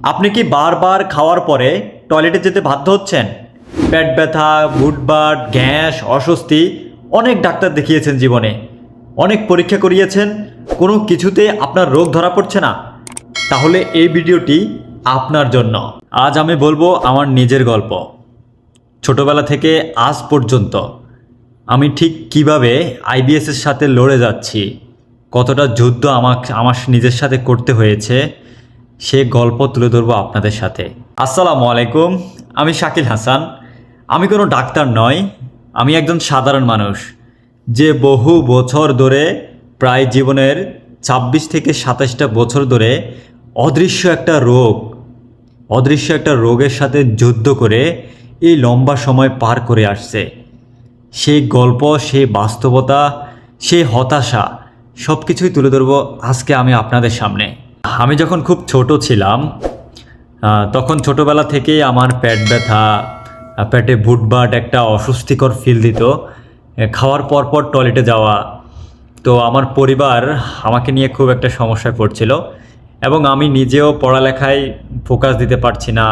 আপনি কি বারবার খাওয়ার পরে টয়লেটে যেতে বাধ্য হচ্ছেন? পেট ব্যথা, বুটবাট, গ্যাস, অস্বস্তি, অনেক ডাক্তার দেখিয়েছেন জীবনে, অনেক পরীক্ষা করিয়েছেন, কোনো কিছুতে আপনার রোগ ধরা পড়ছে না? তাহলে এই ভিডিওটি আপনার জন্য। আজ আমি বলবো আমার নিজের গল্প। ছোটবেলা থেকে আজ পর্যন্ত আমি ঠিক কিভাবে আইবিএসের সাথে লড়ে যাচ্ছি, কতটা যুদ্ধ আমার নিজের সাথে করতে হয়েছে, সে গল্প তুলে ধরবো আপনাদের সাথে। আসসালামু আলাইকুম, আমি শাকিল হাসান। আমি কোনো ডাক্তার নই, আমি একজন সাধারণ মানুষ যে বহু বছর ধরে, প্রায় জীবনের 26 থেকে 27টা বছর ধরে অদৃশ্য একটা রোগের সাথে যুদ্ধ করে এই লম্বা সময় পার করে আসছে। সেই গল্প, সেই বাস্তবতা, সেই হতাশা সব কিছুই তুলে ধরবো আজকে আমি আপনাদের সামনে। আমি যখন খুব ছোট ছিলাম, তখন ছোটবেলা থেকেই আমার পেট ব্যথা, পেটে বুটবাট, একটা অস্বস্তিকর ফিল দিত খাওয়ার পর টয়লেটে যাওয়া। তো আমার পরিবার আমাকে নিয়ে খুব একটা সমস্যায় পড়ছিল এবং আমি নিজেও পড়ালেখায় ফোকাস দিতে পারছি না,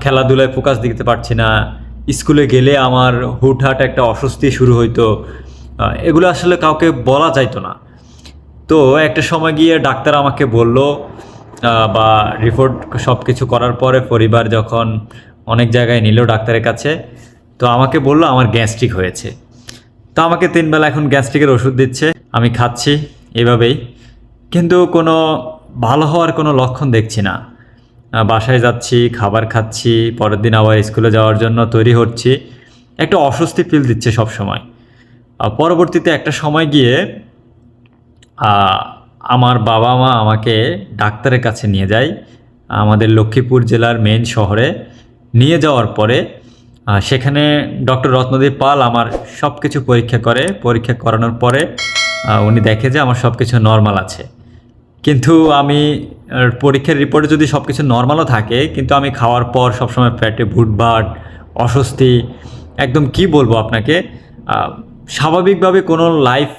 খেলাধুলায় ফোকাস দিতে পারছি না। স্কুলে গেলে আমার হুটহাট একটা অস্বস্তি শুরু হইতো। এগুলো আসলে কাউকে বলা যাইতো না। তো একটা সময় গিয়ে ডাক্তার আমাকে বলল, বা রিপোর্ট সব কিছু করার পরে পরিবার যখন অনেক জায়গায় নিল ডাক্তারের কাছে, তো আমাকে বলল আমার গ্যাস্ট্রিক হয়েছে। তো আমাকে 3 বেলা এখন গ্যাস্ট্রিকের ওষুধ দিচ্ছে, আমি খাচ্ছি এভাবেই, কিন্তু কোনো ভালো হওয়ার কোনো লক্ষণ দেখছি না। বাসায় যাচ্ছি, খাবার খাচ্ছি, পরের দিন আবার স্কুলে যাওয়ার জন্য তৈরি হচ্ছি, একটা অস্বস্তি ফিল দিচ্ছে সব সময়। পরবর্তীতে একটা সময় গিয়ে আমার বাবা মা আমাকে ডাক্তারের কাছে নিয়ে যায়, আমাদের লক্ষ্মীপুর জেলার মেন শহরে। নিয়ে যাওয়ার পরে সেখানে ডক্টর রত্নদীপ পাল আমার সব কিছু পরীক্ষা করানোর পরে উনি দেখে যে আমার সব কিছু নর্মাল আছে। কিন্তু আমি পরীক্ষার রিপোর্টে যদি সব কিছু নর্মালও থাকে, কিন্তু আমি খাওয়ার পর সবসময় পেটে ভুটভাট, অস্বস্তি, একদম কি বলবো আপনাকে, স্বাভাবিকভাবে কোনো লাইফ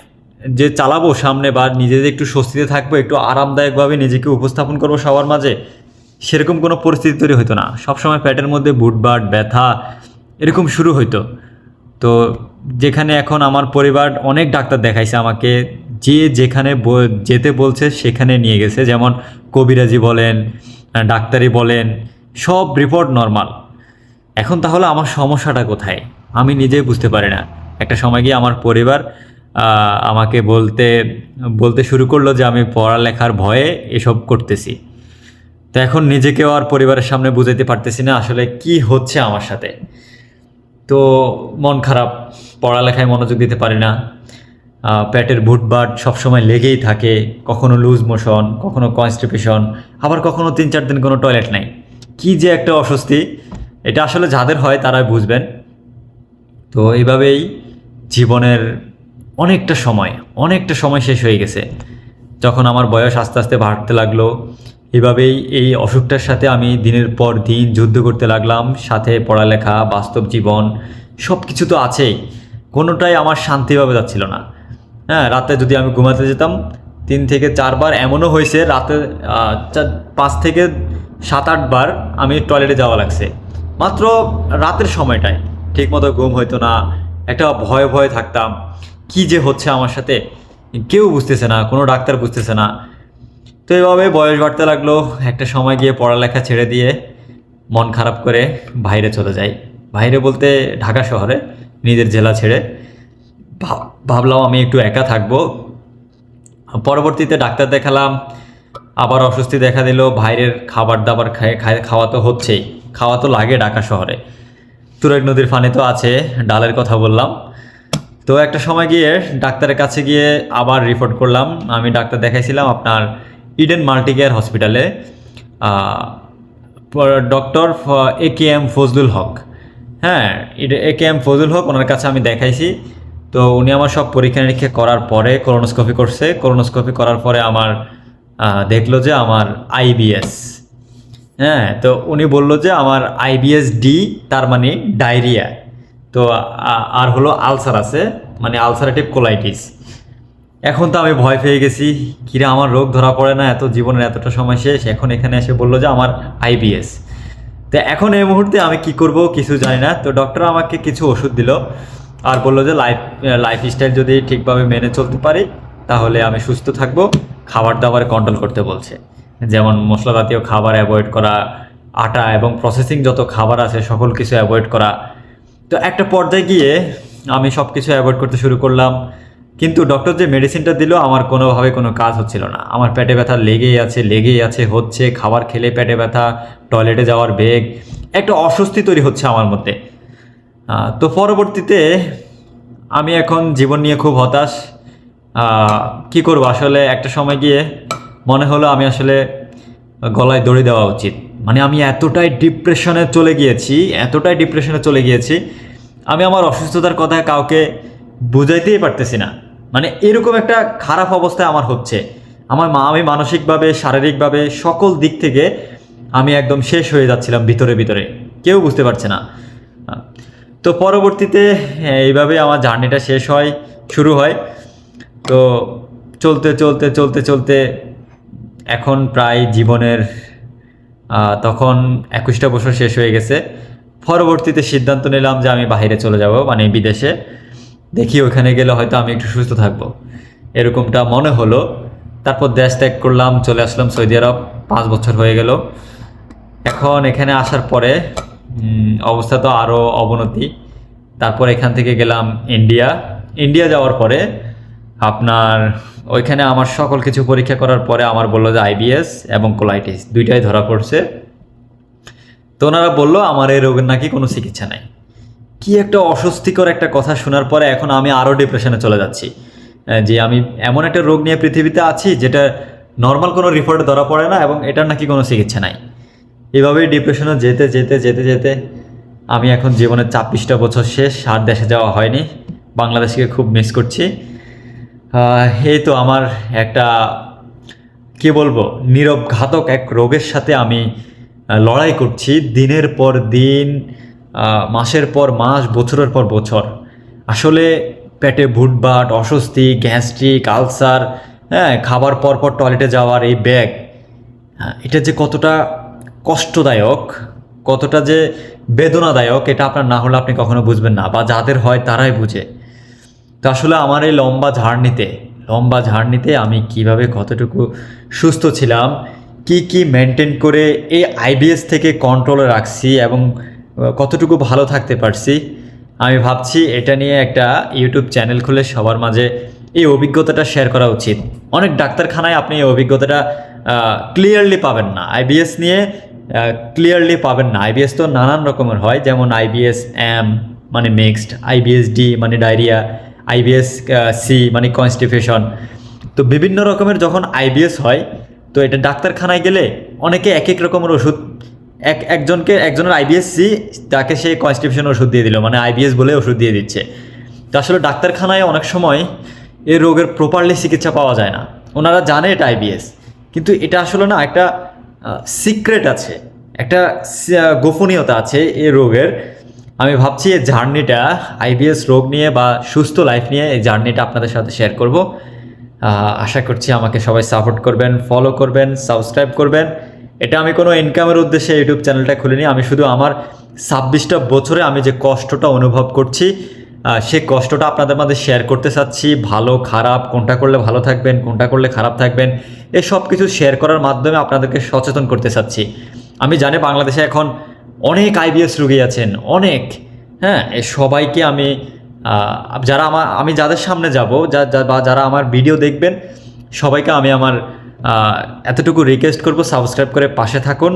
যে চালাবো সামনে, বা নিজেদের একটু স্বস্তিতে থাকবো, একটু আরামদায়কভাবে নিজেকে উপস্থাপন করবো সবার মাঝে, সেরকম কোনো পরিস্থিতি তৈরি হতো না। সবসময় পেটের মধ্যে বুটবাট, ব্যথা এরকম শুরু হইতো। তো যেখানে এখন আমার পরিবার অনেক ডাক্তার দেখাইছে আমাকে, যে যেখানে যেতে বলছে সেখানে নিয়ে গেছে, যেমন কবিরাজি বলেন, ডাক্তারি বলেন, সব রিপোর্ট নর্মাল। এখন তাহলে আমার সমস্যাটা কোথায় আমি নিজেই বুঝতে পারি না। একটা সময় গিয়ে আমার পরিবার আমাকে বলতে শুরু করলো যে আমি পড়ালেখার ভয়ে এসব করতেছি। তো এখন নিজেকেও আর পরিবারের সামনে বুঝাইতে পারতেছি না আসলে কি হচ্ছে আমার সাথে। তো মন খারাপ, পড়ালেখায় মনোযোগ দিতে পারি না, পেটের ভুটভাট সবসময় লেগেই থাকে, কখনো লুজ মোশন, কখনো কনস্টিপেশন, আবার কখনো 3-4 দিন কোনো টয়লেট নাই। কি যে একটা অস্বস্তি, এটা আসলে যাদের হয় তারাই বুঝবেন। তো এইভাবেই জীবনের অনেকটা সময় শেষ হয়ে গেছে। যখন আমার বয়স আস্তে আস্তে বাড়তে লাগলো, এভাবেই এই অসুখটার সাথে আমি দিনের পর দিন যুদ্ধ করতে লাগলাম। সাথে পড়ালেখা, বাস্তব জীবন সব কিছু তো আছেই, কোনোটাই আমার শান্তিভাবে যাচ্ছিল না। হ্যাঁ, রাতে যদি আমি ঘুমাতে যেতাম 3 থেকে 4 বার এমনও হয়েছে, রাতে 5 থেকে 7-8 বার আমি টয়লেটে যাওয়া লাগছে মাত্র রাতের সময়টায়। ঠিকমতো ঘুম হইতো না, একটা ভয়ে থাকতাম, কি যে হচ্ছে আমার সাথে কেউ বুঝতেছে না, কোনো ডাক্তার বুঝতেছে না। তো এভাবে বয়স বাড়তে লাগলো। একটা সময় গিয়ে পড়ালেখা ছেড়ে দিয়ে মন খারাপ করে বাইরে চলে যাই। বাইরে বলতে ঢাকা শহরে, নিজের জেলা ছেড়ে। ভাবলাম আমি একটু একা থাকবো। পরবর্তীতে ডাক্তার দেখালাম, আবার অস্বস্তি দেখা দিল। বাইরের খাবার দাবার খাওয়া তো হচ্ছেই, খাওয়া তো লাগে ঢাকা শহরে। তুরাগ নদীর পানি তো আছে, ডালের কথা বললাম। তো একটা সময় গিয়ে ডাক্তারের কাছে গিয়ে আবার রিপোর্ট করলাম। আমি ডাক্তার দেখাইছিলাম আপনার ইডেন মাল্টিকেয়ার হসপিটালে, ডক্টর AKM ফজলুল হক। হ্যাঁ, AKM ফজলুল হক, ওনার কাছে আমি দেখাইছি। তো উনি আমার সব পরীক্ষা নিরীক্ষা করার পরে কোলোনোস্কোপি করছে। কোলোনোস্কোপি করার পরে আমার দেখলো যে আমার IBS। হ্যাঁ, তো উনি বলল যে আমার IBS-D, তার মানে ডায়রিয়া। তো আর হলো আলসার আছে, মানে আলসারেটিভ কোলাইটিস। এখন তো আমি ভয় পেয়ে গেছি, কিরে আমার রোগ ধরা পড়ে না, এত জীবনের এতটা সময় শেষ, এখন এখানে এসে বললো যে আমার আইবিএস। তো এখন এই মুহূর্তে আমি কি করব কিছু জানি না। তো ডক্টর আমাকে কিছু ওষুধ দিল আর বললো যে লাইফস্টাইল যদি ঠিকভাবে মেনে চলতে পারি তাহলে আমি সুস্থ থাকবো। খাবার দাবার কন্ট্রোল করতে বলছে, যেমন মশলা জাতীয় খাবার অ্যাভয়েড করা, আটা এবং প্রসেসিং যত খাবার আছে সকল কিছু অ্যাভয়েড করা। তো একটা পর্যায়ে গিয়ে আমি সব কিছু অ্যাভয়েড করতে শুরু করলাম, কিন্তু ডক্টর যে মেডিসিনটা দিল আমার কোনোভাবে কোনো কাজ হচ্ছিল না। আমার পেটে ব্যথা লেগেই আছে হচ্ছে, খাবার খেলে পেটে ব্যথা, টয়লেটে যাওয়ার বেগ, একটা অস্বস্তি তৈরি হচ্ছে আমার মধ্যে। তো পরবর্তীতে আমি এখন জীবন নিয়ে খুব হতাশ। কি করব আসলে, একটা সময় গিয়ে মনে হলো আমি আসলে গলায় দড়ি দেওয়া উচিত। মানে আমি এতটাই ডিপ্রেশনে চলে গিয়েছি, আমি আমার অসুস্থতার কথা কাউকে বুঝাইতেই পারতেছি না। মানে এরকম একটা খারাপ অবস্থায় আমার হচ্ছে, আমি মানসিকভাবে শারীরিকভাবে সকল দিক থেকে আমি একদম শেষ হয়ে যাচ্ছিলাম ভিতরে ভিতরে, কেউ বুঝতে পারছে না। তো পরবর্তীতে এইভাবে আমার জার্নিটা শুরু হয়। তো চলতে এখন প্রায় জীবনের তখন 21টা বছর শেষ হয়ে গেছে। পরবর্তীতে সিদ্ধান্ত নিলাম যে আমি বাইরে চলে যাব, মানে বিদেশে। দেখি ওখানে গেলে হয়তো আমি একটু সুস্থ থাকবো, এরকমটা মনে হলো। তারপর দেশ ত্যাগ করলাম, চলে আসলাম সৌদি আরব। 5 বছর হয়ে গেল। এখন এখানে আসার পরে অবস্থা তো আরও অবনতি। তারপর এখান থেকে গেলাম ইন্ডিয়া যাওয়ার পরে আপনার ওইখানে আমার সকল কিছু পরীক্ষা করার পরে আমার বললো যে আইবিএস এবং কোলাইটিস দুইটাই ধরা পড়ছে। তো ওনারা বললো আমার এই রোগের নাকি কোনো চিকিৎসা নাই। কি একটা অস্বস্তিকর একটা কথা শোনার পরে এখন আমি আরও ডিপ্রেশনে চলে যাচ্ছি, যে আমি এমন একটা রোগ নিয়ে পৃথিবীতে আছি যেটা নর্মাল কোনো রিপোর্টে ধরা পড়ে না এবং এটার নাকি কোনো চিকিৎসা নাই। এভাবেই ডিপ্রেশনে যেতে আমি এখন জীবনের 26টা বছর শেষ, আর দেশে যাওয়া হয়নি। বাংলাদেশকে খুব মিস করছি। এই তো আমার একটা কি বলবো নীরব ঘাতক এক রোগের সাথে আমি লড়াই করছি দিনের পর দিন, মাসের পর মাস, বছরের পর বছর। আসলে পেটে ভুটভাট, অস্বস্তি, গ্যাস্ট্রিক, আলসার, হ্যাঁ, খাবার পর টয়লেটে যাওয়ার এই ব্যাগ, এটা যে কতটা কষ্টদায়ক, কতটা যে বেদনাদায়ক, এটা আপনার না হলে আপনি কখনো বুঝবেন না, বা যাদের হয় তারাই বুঝে। তো আসলে আমার এই লম্বা ঝার্নিতে আমি কিভাবে কতটুকু সুস্থ ছিলাম, কি মেনটেন করে এই আইবিএস থেকে কন্ট্রোলে রাখছি এবং কতটুকু ভালো থাকতে পারছি, আমি ভাবছি এটা নিয়ে একটা ইউটিউব চ্যানেল খুলে সবার মাঝে এই অভিজ্ঞতাটা শেয়ার করা উচিত। অনেক ডাক্তারখানায় আপনি এই অভিজ্ঞতাটা ক্লিয়ারলি পাবেন না, আইবিএস নিয়ে ক্লিয়ারলি পাবেন না। আইবিএস তো নানান রকমের হয়, যেমন আইবিএস এম মানে মিক্সড, আইবিএস ডি মানে ডায়রিয়া, আইবিএস সি মানে কনস্টিপেশন। তো বিভিন্ন রকমের যখন আইবিএস হয়, তো এটা ডাক্তারখানায় গেলে অনেকে এক এক রকমের ওষুধ, একজনের আইবিএস সি, তাকে সে কনস্টিপেশন ওষুধ দিয়ে দিল, মানে আইবিএস বলে ওষুধ দিয়ে দিচ্ছে। তো আসলে ডাক্তারখানায় অনেক সময় এই রোগের প্রপারলি চিকিৎসা পাওয়া যায় না। ওনারা জানে এটা আইবিএস, কিন্তু এটা আসলে না, একটা সিক্রেট আছে, একটা গোপনীয়তা আছে এই রোগের। আমি ভাবছি এই জার্নিটা আইবিএস রোগ নিয়ে বা সুস্থ লাইফ নিয়ে এই জার্নিটা আপনাদের সাথে শেয়ার করব। আশা করছি আমাকে সবাই সাপোর্ট করবেন, ফলো করবেন, সাবস্ক্রাইব করবেন। এটা আমি কোনো ইনকামের উদ্দেশ্যে ইউটিউব চ্যানেলটা খুলিনি, আমি শুধু আমার 26টা বছরে আমি যে কষ্টটা অনুভব করছি সেই কষ্টটা আপনাদের মাঝে শেয়ার করতে চাচ্ছি। ভালো খারাপ, কোনটা করলে ভালো থাকবেন, কোনটা করলে খারাপ থাকবেন, এই সব কিছু শেয়ার করার মাধ্যমে আপনাদেরকে সচেতন করতে চাচ্ছি। আমি জানি বাংলাদেশে এখন অনেক আইবিএস রোগী আছেন, অনেক, হ্যাঁ, এই সবাইকে আমি আমি যাদের সামনে যাব, বা যারা আমার ভিডিও দেখবেন, সবাইকে আমি আমার এতটুকু রিকোয়েস্ট করব, সাবস্ক্রাইব করে পাশে থাকুন।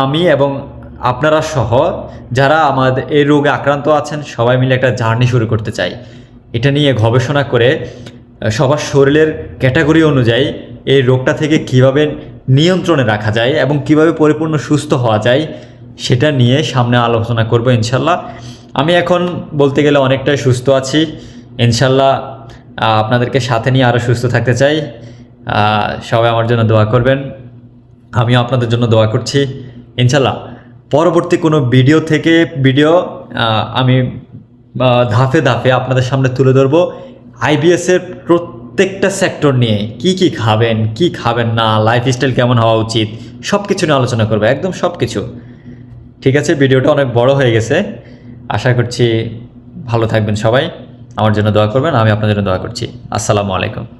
আমি এবং আপনারা সহ যারা আমাদের এই রোগে আক্রান্ত আছেন সবাই মিলে একটা জার্নি শুরু করতে চাই। এটা নিয়ে গবেষণা করে সবার শরীরের ক্যাটাগরি অনুযায়ী এই রোগটা থেকে কিভাবে নিয়ন্ত্রণে রাখা যায় এবং কিভাবে পরিপূর্ণ সুস্থ হওয়া যায় সেটা নিয়ে সামনে আলোচনা করব ইনশাল্লাহ। আমি এখন বলতে গেলে অনেকটাই সুস্থ আছি ইনশাল্লাহ। আপনাদেরকে সাথে নিয়ে আরও সুস্থ থাকতে চাই। সবাই আমার জন্য দোয়া করবেন, আমিও আপনাদের জন্য দোয়া করছি ইনশাল্লাহ। পরবর্তী কোনো ভিডিও আমি ধাপে ধাপে আপনাদের সামনে তুলে ধরবো আইবিএসের প্রত্যেকটা সেক্টর নিয়ে কি খাবেন কি খাবেন না, লাইফস্টাইল কেমন হওয়া উচিত, সব কিছু নিয়ে আলোচনা করবে, একদম সব কিছু। ঠিক আছে, ভিডিওটা অনেক বড় হয়ে গেছে। আশা করছি ভালো থাকবেন সবাই, আমার জন্য দোয়া করবেন, আমি আপনার জন্য দোয়া করছি। আসসালামু আলাইকুম।